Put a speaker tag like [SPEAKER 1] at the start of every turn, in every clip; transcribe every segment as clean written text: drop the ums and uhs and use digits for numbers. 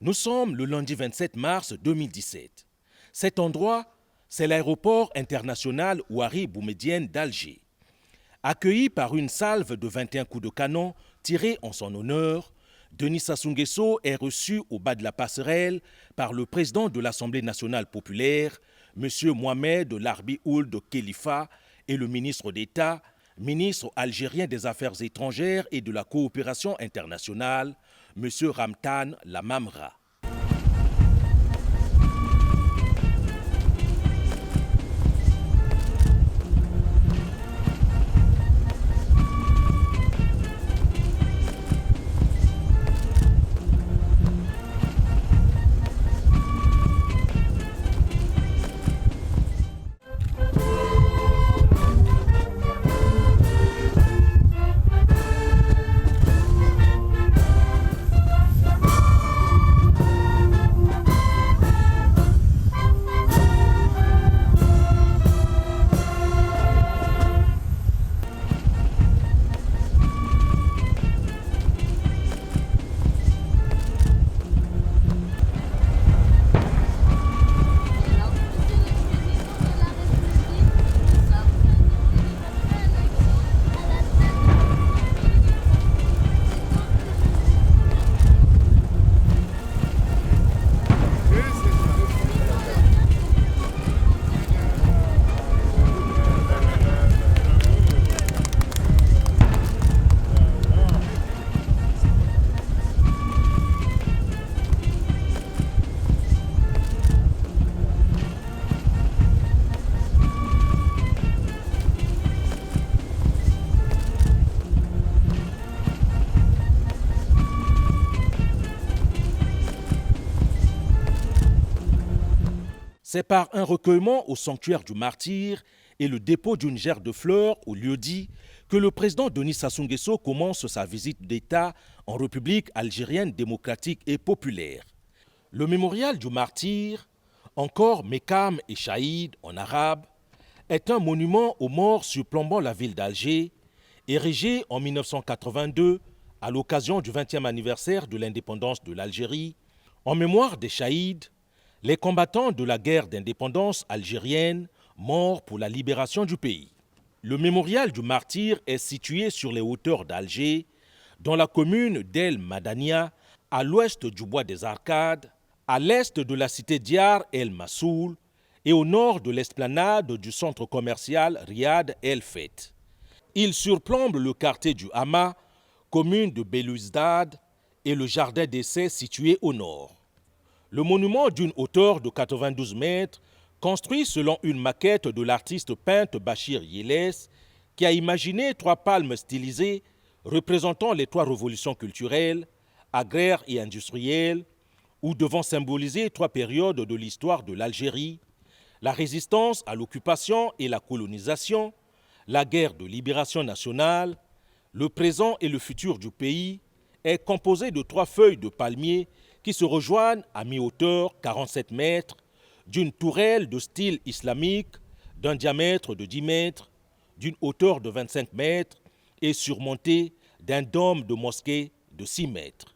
[SPEAKER 1] Nous sommes le lundi 27 mars 2017. Cet endroit, c'est l'aéroport international Ouari Boumedienne d'Alger. Accueilli par une salve de 21 coups de canon tirés en son honneur, Denis Sassou Nguesso est reçu au bas de la passerelle par le président de l'Assemblée nationale populaire, M. Mohamed Larbi Ould Khelifa, et le ministre d'État, ministre algérien des Affaires étrangères et de la coopération internationale, M. Ramtan Lamamra. C'est par un recueillement au sanctuaire du Martyr et le dépôt d'une gerbe de fleurs au lieu-dit que le président Denis Sassou Nguesso commence sa visite d'État en République algérienne démocratique et populaire. Le mémorial du Martyr, encore Mekam et Chaïd en arabe, est un monument aux morts surplombant la ville d'Alger, érigé en 1982 à l'occasion du 20e anniversaire de l'indépendance de l'Algérie, en mémoire des Chaïds, les combattants de la guerre d'indépendance algérienne morts pour la libération du pays. Le mémorial du Martyr est situé sur les hauteurs d'Alger, dans la commune d'El Madania, à l'ouest du bois des Arcades, à l'est de la cité Diar El Massoul et au nord de l'esplanade du centre commercial Riyad El Feth. Il surplombe le quartier du Hama, commune de Belouizdad, et le jardin d'essai situé au nord. Le monument d'une hauteur de 92 mètres, construit selon une maquette de l'artiste peintre Bachir Yélès, qui a imaginé 3 palmes stylisées représentant les 3 révolutions culturelles, agraires et industrielles, ou devant symboliser 3 périodes de l'histoire de l'Algérie, la résistance à l'occupation et la colonisation, la guerre de libération nationale, le présent et le futur du pays, est composé de 3 feuilles de palmier qui se rejoignent à mi-hauteur, 47 mètres, d'une tourelle de style islamique d'un diamètre de 10 mètres, d'une hauteur de 25 mètres et surmontée d'un dôme de mosquée de 6 mètres.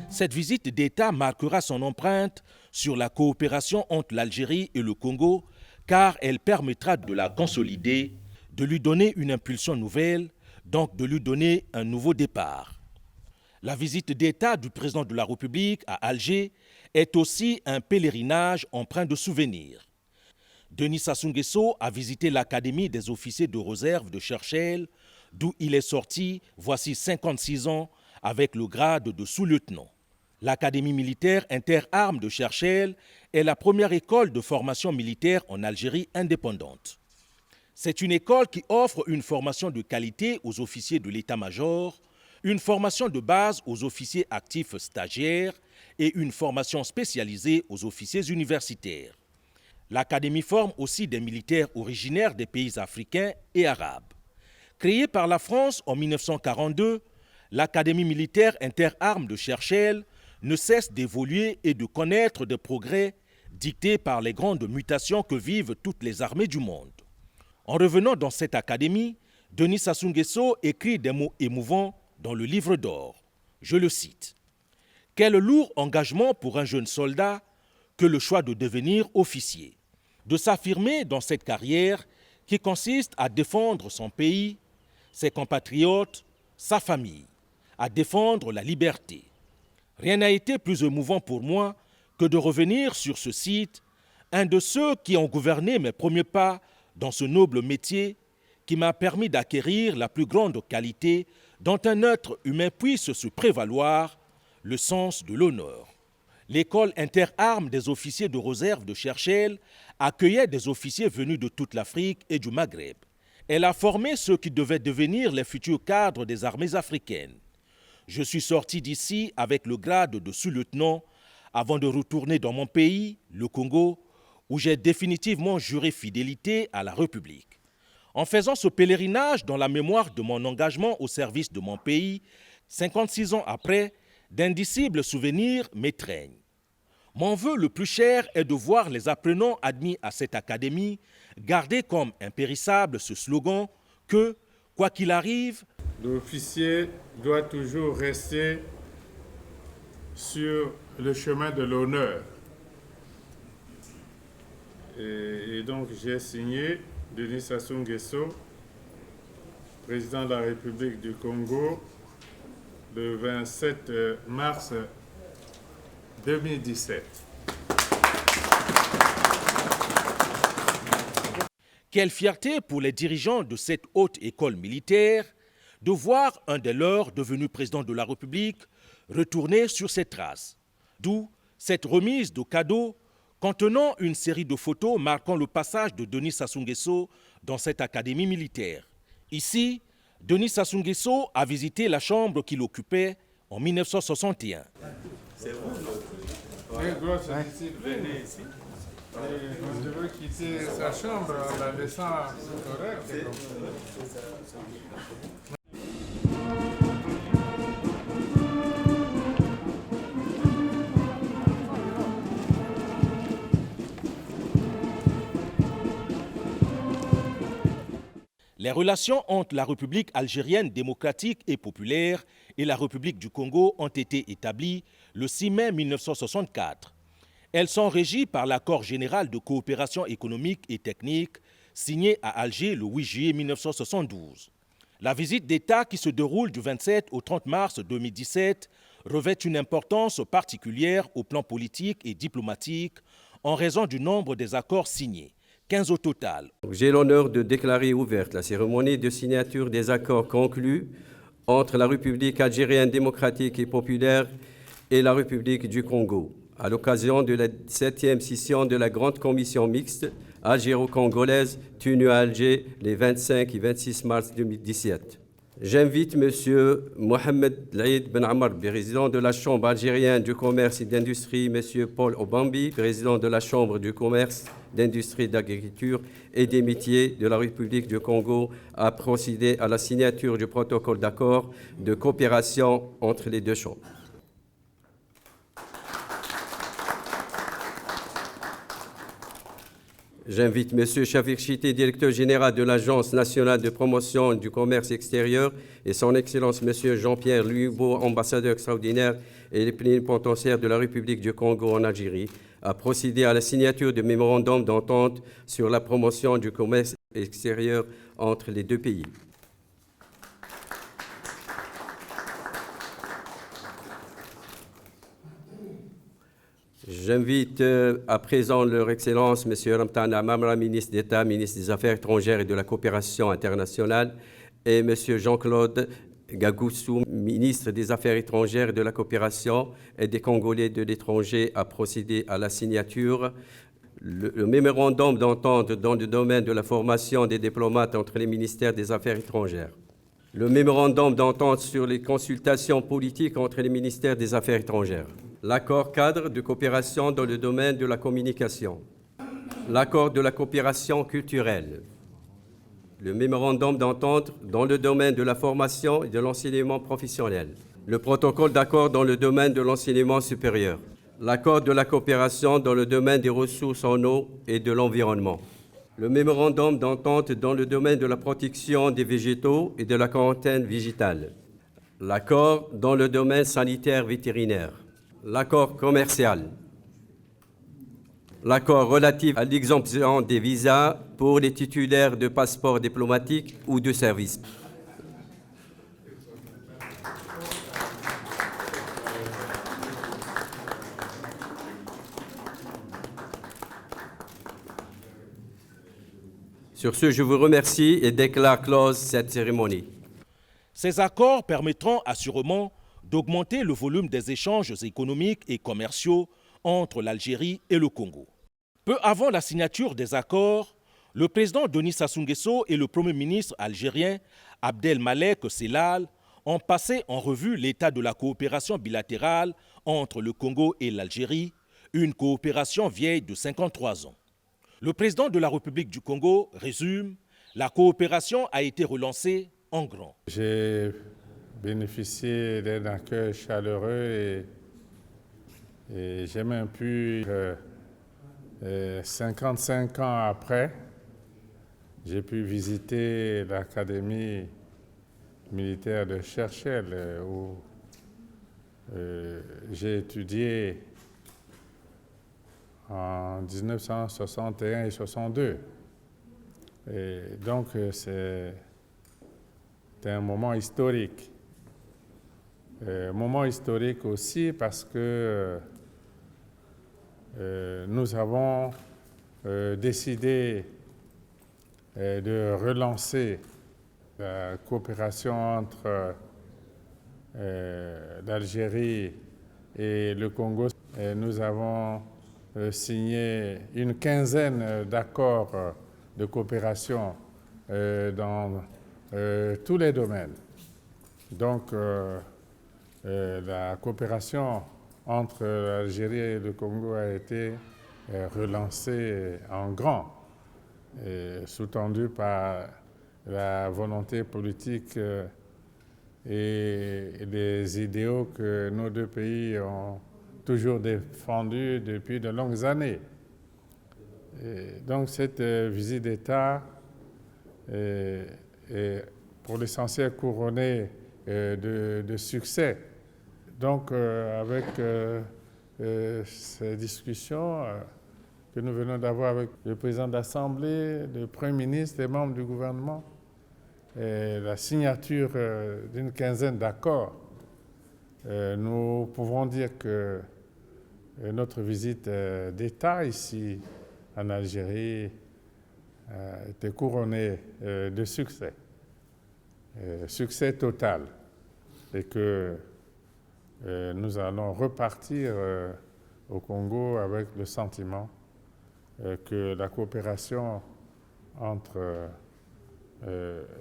[SPEAKER 1] Cette visite d'État marquera son empreinte sur la coopération entre l'Algérie et le Congo, car elle permettra de la consolider, de lui donner une impulsion nouvelle, donc de lui donner un nouveau départ. La visite d'État du président de la République à Alger est aussi un pèlerinage empreint de souvenirs. Denis Sassou Nguesso a visité l'Académie des officiers de réserve de Cherchell, d'où il est sorti voici 56 ans avec le grade de sous-lieutenant. L'Académie militaire interarmes de Cherchell est la première école de formation militaire en Algérie indépendante. C'est une école qui offre une formation de qualité aux officiers de l'état-major, une formation de base aux officiers actifs stagiaires et une formation spécialisée aux officiers universitaires. L'Académie forme aussi des militaires originaires des pays africains et arabes. Créée par la France en 1942, l'Académie militaire interarmes de Cherchell ne cesse d'évoluer et de connaître des progrès dictée par les grandes mutations que vivent toutes les armées du monde. En revenant dans cette académie, Denis Sassou Nguesso écrit des mots émouvants dans le livre d'or. Je le cite. « Quel lourd engagement pour un jeune soldat que le choix de devenir officier, de s'affirmer dans cette carrière qui consiste à défendre son pays, ses compatriotes, sa famille, à défendre la liberté. Rien n'a été plus émouvant pour moi que de revenir sur ce site, un de ceux qui ont gouverné mes premiers pas dans ce noble métier qui m'a permis d'acquérir la plus grande qualité dont un être humain puisse se prévaloir, le sens de l'honneur. L'école interarmes des officiers de réserve de Cherchell accueillait des officiers venus de toute l'Afrique et du Maghreb. Elle a formé ceux qui devaient devenir les futurs cadres des armées africaines. Je suis sorti d'ici avec le grade de sous-lieutenant avant de retourner dans mon pays, le Congo, où j'ai définitivement juré fidélité à la République. En faisant ce pèlerinage dans la mémoire de mon engagement au service de mon pays, 56 ans après, d'indicibles souvenirs m'étreignent. Mon vœu le plus cher est de voir les apprenants admis à cette académie garder comme impérissable ce slogan que, quoi qu'il arrive,
[SPEAKER 2] l'officier doit toujours rester sur le chemin de l'honneur. Et donc j'ai signé Denis Sassou Nguesso, président de la République du Congo, le 27 mars 2017.
[SPEAKER 1] Quelle fierté pour les dirigeants de cette haute école militaire de voir un des leurs devenu président de la République retourner sur ses traces. D'où cette remise de cadeaux contenant une série de photos marquant le passage de Denis Sassou Nguesso dans cette académie militaire. Ici, Denis Sassou Nguesso a visité la chambre qu'il occupait en 1961.
[SPEAKER 2] C'est vous, venez ici. On devrait quitter sa chambre en la laissant correcte.
[SPEAKER 1] Les relations entre la République algérienne démocratique et populaire et la République du Congo ont été établies le 6 mai 1964. Elles sont régies par l'accord général de coopération économique et technique signé à Alger le 8 juillet 1972. La visite d'État qui se déroule du 27 au 30 mars 2017 revêt une importance particulière au plan politique et diplomatique en raison du nombre des accords signés. 15 au total.
[SPEAKER 3] J'ai l'honneur de déclarer ouverte la cérémonie de signature des accords conclus entre la République algérienne démocratique et populaire et la République du Congo, à l'occasion de la 7e session de la Grande Commission mixte algéro-congolaise tenue à Alger les 25 et 26 mars 2017. J'invite M. Mohamed Laïd Ben Ammar, président de la Chambre algérienne du commerce et d'industrie, M. Paul Obambi, président de la Chambre du commerce, d'industrie, d'agriculture et des métiers de la République du Congo, à procéder à la signature du protocole d'accord de coopération entre les deux chambres. J'invite M. Chafik Chité, directeur général de l'Agence nationale de promotion du commerce extérieur, et son Excellence M. Jean-Pierre Luybo, ambassadeur extraordinaire et plénipotentiaire de la République du Congo en Algérie, à procéder à la signature du mémorandum d'entente sur la promotion du commerce extérieur entre les deux pays. J'invite à présent leur Excellence, M. Ramtana Mamra, ministre d'État, ministre des Affaires étrangères et de la coopération internationale, et M. Jean-Claude Gagoussou, ministre des Affaires étrangères et de la coopération et des Congolais de l'étranger, à procéder à la signature. Le mémorandum d'entente dans le domaine de la formation des diplomates entre les ministères des Affaires étrangères. Le mémorandum d'entente sur les consultations politiques entre les ministères des Affaires étrangères. L'accord cadre de coopération dans le domaine de la communication. L'accord de la coopération culturelle. Le mémorandum d'entente dans le domaine de la formation et de l'enseignement professionnel. Le protocole d'accord dans le domaine de l'enseignement supérieur. l'accord de la coopération dans le domaine des ressources en eau et de l'environnement, le mémorandum d'entente dans le domaine de la protection des végétaux et de la quarantaine végétale, l'accord dans le domaine sanitaire vétérinaire, l'accord commercial, l'accord relatif à l'exemption des visas pour les titulaires de passeports diplomatiques ou de service. Sur ce, je vous remercie et déclare close cette cérémonie.
[SPEAKER 1] Ces accords permettront assurément d'augmenter le volume des échanges économiques et commerciaux entre l'Algérie et le Congo. Peu avant la signature des accords, le président Denis Sassou Nguesso et le Premier ministre algérien Abdelmalek Sellal ont passé en revue l'état de la coopération bilatérale entre le Congo et l'Algérie, une coopération vieille de 53 ans. Le président de la République du Congo résume, la coopération a été relancée en grand.
[SPEAKER 2] J'ai bénéficié d'un accueil chaleureux et j'ai même pu, 55 ans après, j'ai pu visiter l'académie militaire de Cherchell où j'ai étudié en 1961 et 62. Et donc, c'est un moment historique. Moment historique aussi parce que nous avons décidé de relancer la coopération entre l'Algérie et le Congo. Et nous avons signé une quinzaine d'accords de coopération dans tous les domaines. Donc, la coopération entre l'Algérie et le Congo a été relancée en grand, sous-tendue par la volonté politique et les idéaux que nos deux pays ont toujours défendus depuis de longues années. Et donc cette visite d'État est pour l'essentiel couronnée de succès. Donc avec ces discussions que nous venons d'avoir avec le président de l'Assemblée, le Premier ministre, les membres du gouvernement, et la signature d'une quinzaine d'accords, nous pouvons dire que notre visite d'État ici en Algérie a été couronnée de succès, succès total, et que nous allons repartir au Congo avec le sentiment que la coopération entre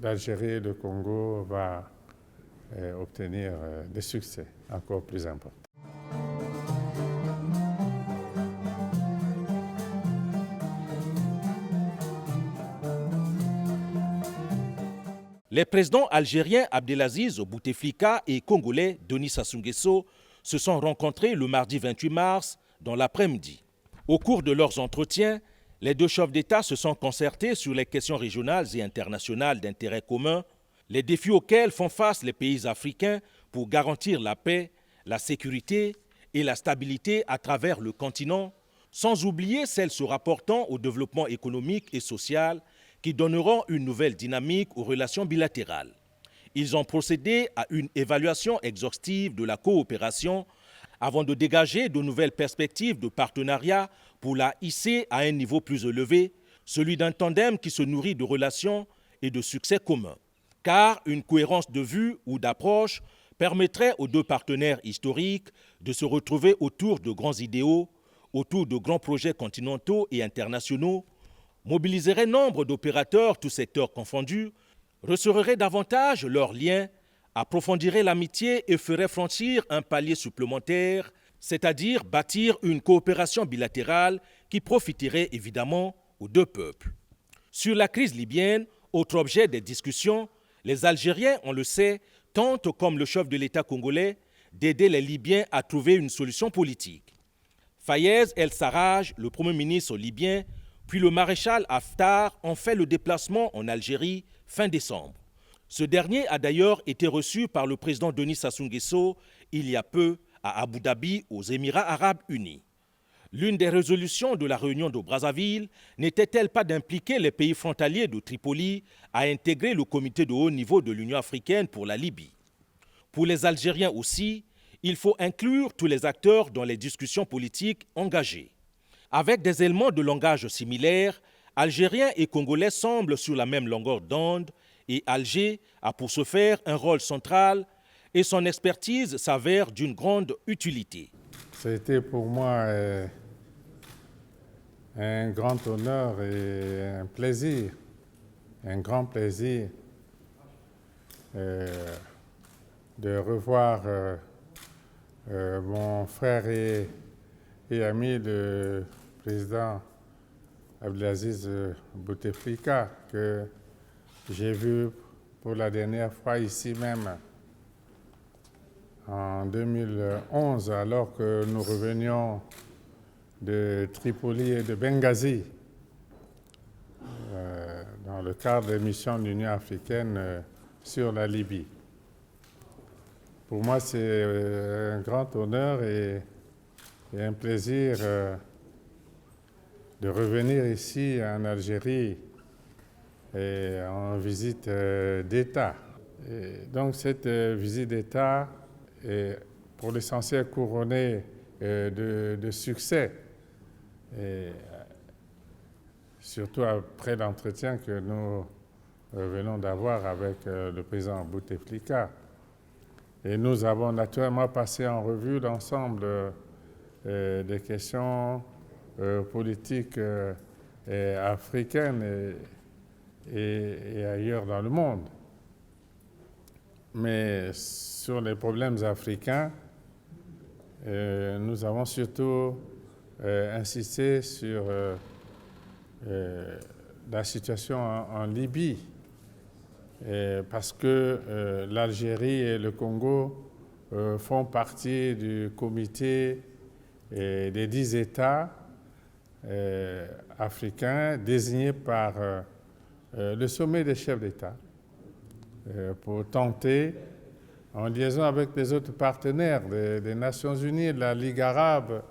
[SPEAKER 2] l'Algérie et le Congo va obtenir des succès encore plus importants.
[SPEAKER 1] Les présidents algériens Abdelaziz Bouteflika et congolais Denis Sassou Nguesso se sont rencontrés le mardi 28 mars dans l'après-midi. Au cours de leurs entretiens, les deux chefs d'État se sont concertés sur les questions régionales et internationales d'intérêt commun, les défis auxquels font face les pays africains pour garantir la paix, la sécurité et la stabilité à travers le continent, sans oublier celles se rapportant au développement économique et social qui donneront une nouvelle dynamique aux relations bilatérales. Ils ont procédé à une évaluation exhaustive de la coopération avant de dégager de nouvelles perspectives de partenariat pour la hisser à un niveau plus élevé, celui d'un tandem qui se nourrit de relations et de succès communs. Car une cohérence de vue ou d'approche permettrait aux deux partenaires historiques de se retrouver autour de grands idéaux, autour de grands projets continentaux et internationaux, mobiliserait nombre d'opérateurs, tous secteurs confondus, resserrerait davantage leurs liens, approfondirait l'amitié et ferait franchir un palier supplémentaire, c'est-à-dire bâtir une coopération bilatérale qui profiterait évidemment aux deux peuples. Sur la crise libyenne, autre objet des discussions, les Algériens, on le sait, tentent, comme le chef de l'État congolais, d'aider les Libyens à trouver une solution politique. Fayez El-Sarraj, le Premier ministre libyen, puis le maréchal Haftar ont fait le déplacement en Algérie fin décembre. Ce dernier a d'ailleurs été reçu par le président Denis Sassou Nguesso il y a peu à Abu Dhabi, aux Émirats arabes unis. L'une des résolutions de la réunion de Brazzaville n'était-elle pas d'impliquer les pays frontaliers de Tripoli à intégrer le comité de haut niveau de l'Union africaine pour la Libye? Pour les Algériens aussi, il faut inclure tous les acteurs dans les discussions politiques engagées. Avec des éléments de langage similaires, Algériens et Congolais semblent sur la même longueur d'onde et Alger a pour ce faire un rôle central et son expertise s'avère d'une grande utilité.
[SPEAKER 2] Ça a été pour moi un grand honneur et un plaisir, un grand plaisir de revoir mon frère et ami, le président Abdelaziz Bouteflika, que j'ai vu pour la dernière fois ici même en 2011, alors que nous revenions de Tripoli et de Benghazi dans le cadre des missions de l'Union africaine sur la Libye. Pour moi, c'est un grand honneur et un plaisir de revenir ici en Algérie et en visite d'État. Et donc cette visite d'État est pour l'essentiel couronnée de succès, et surtout après l'entretien que nous venons d'avoir avec le président Bouteflika. Et nous avons naturellement passé en revue l'ensemble des questions politiques africaines et ailleurs dans le monde. Mais sur les problèmes africains, nous avons surtout insisté sur la situation en Libye, parce que l'Algérie et le Congo font partie du comité des 10 États africains désignés par le sommet des chefs d'État pour tenter, en liaison avec les autres partenaires des Nations Unies, de la Ligue arabe,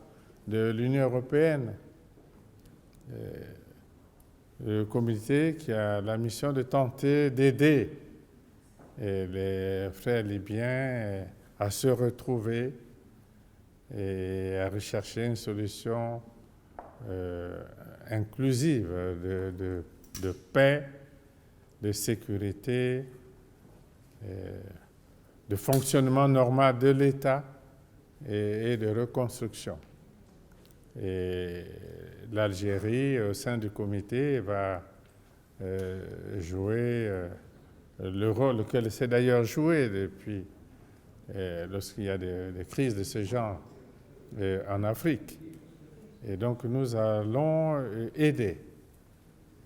[SPEAKER 2] de l'Union européenne, le comité qui a la mission de tenter d'aider les frères libyens à se retrouver et à rechercher une solution inclusive de paix, de sécurité, de fonctionnement normal de l'État et de reconstruction. Et l'Algérie, au sein du comité, va jouer le rôle qu'elle sait d'ailleurs jouer depuis lorsqu'il y a des crises de ce genre en Afrique. Et donc nous allons aider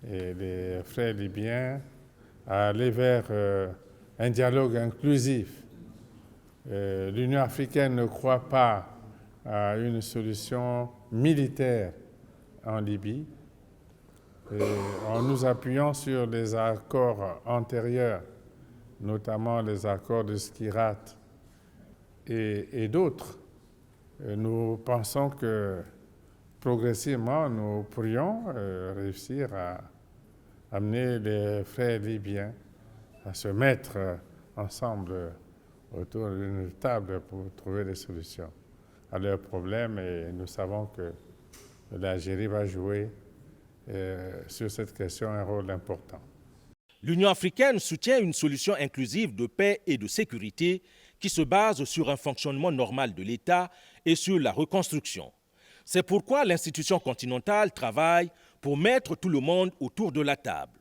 [SPEAKER 2] les frères libyens à aller vers un dialogue inclusif. L'Union africaine ne croit pas à une solution militaire en Libye. Et en nous appuyant sur les accords antérieurs, notamment les accords de Skirat et d'autres, nous pensons que progressivement, nous pourrions réussir à amener les frères libyens à se mettre ensemble autour d'une table pour trouver des solutions à leurs problèmes. Et nous savons que l'Algérie va jouer sur cette question un rôle important.
[SPEAKER 1] L'Union africaine soutient une solution inclusive de paix et de sécurité qui se base sur un fonctionnement normal de l'État et sur la reconstruction. C'est pourquoi l'institution continentale travaille pour mettre tout le monde autour de la table.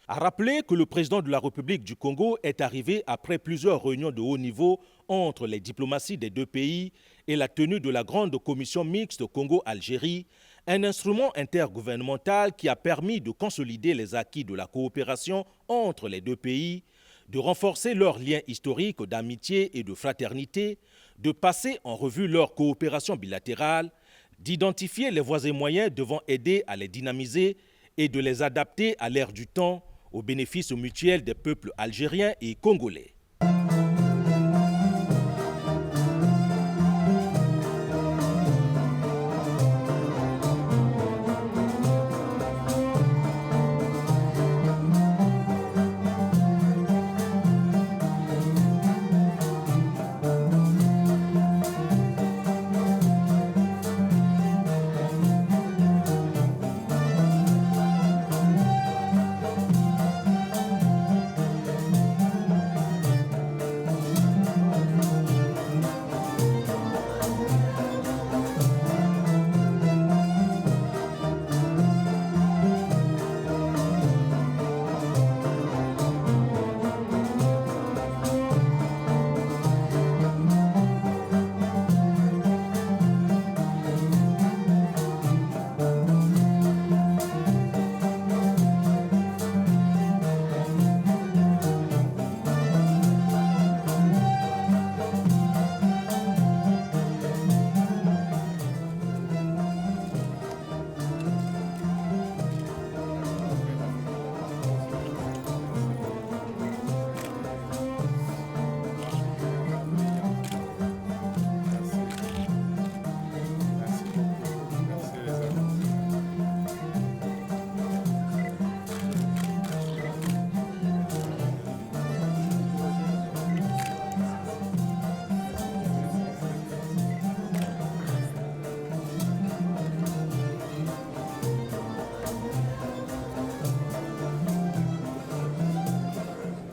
[SPEAKER 1] À rappeler que le président de la République du Congo est arrivé après plusieurs réunions de haut niveau entre les diplomaties des deux pays et la tenue de la grande commission mixte Congo-Algérie, un instrument intergouvernemental qui a permis de consolider les acquis de la coopération entre les deux pays, de renforcer leurs liens historiques d'amitié et de fraternité, de passer en revue leur coopération bilatérale, d'identifier les voies et moyens devant aider à les dynamiser et de les adapter à l'ère du temps au bénéfice mutuel des peuples algériens et congolais.